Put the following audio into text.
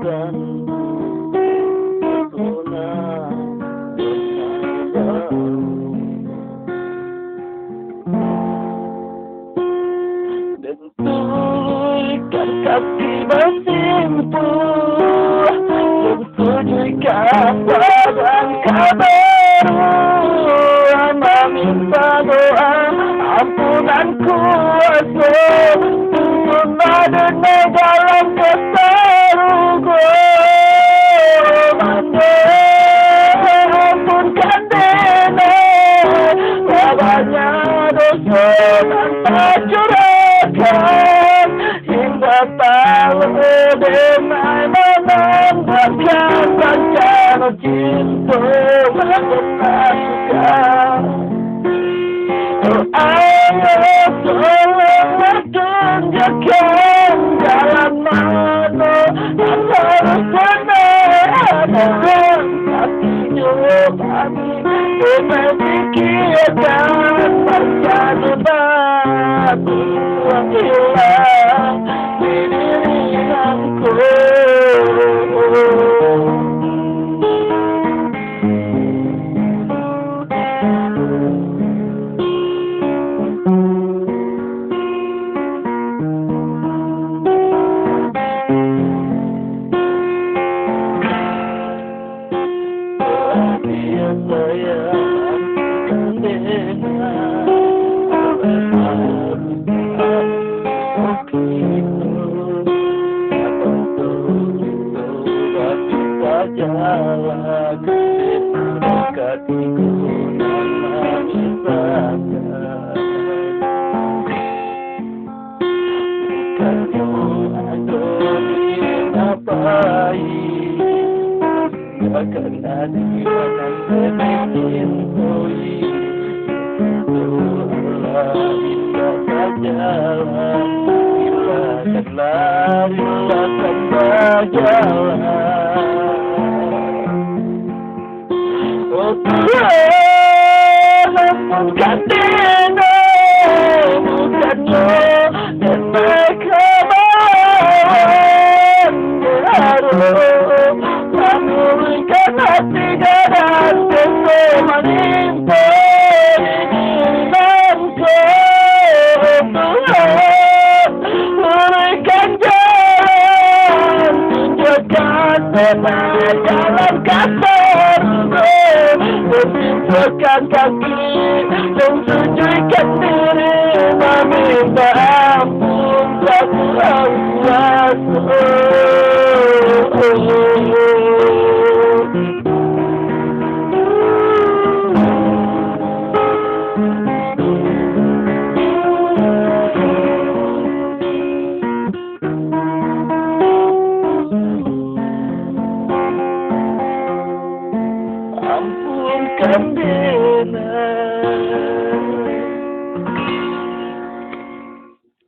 dan Benturkan kaki bersimpuh, mentujukan badan kabaru, meminta doa ampunan kuaso untuk nadena dalam keserugo. Ampunkan dena babanya dosa dan pajok hingga tahu denai menambahkan rencana cinta pernah suka. Oh ayah tolong tunjukkan jalan mana yang harus benar. Hatinya kami memikirkan menjadi batu hilang di diriku. Dia sayang kandena jalan dekat gunung memisahkan. Bukannya ada dinapai, akan ada yang mencintai. Itu Allah indah sajalah, silakanlah silakan berjalan. Oh Tuhan, ampunkan dena, bukannya dena kemauan harus memulihkan hati dan dosa menimpa imanku. Tuhan, berikan jalan, tunjukkan benar jalan kasarmu. Menunjukkan kaki dan sucikan diri, meminta ampun satu kuaso. Ampunkan dena.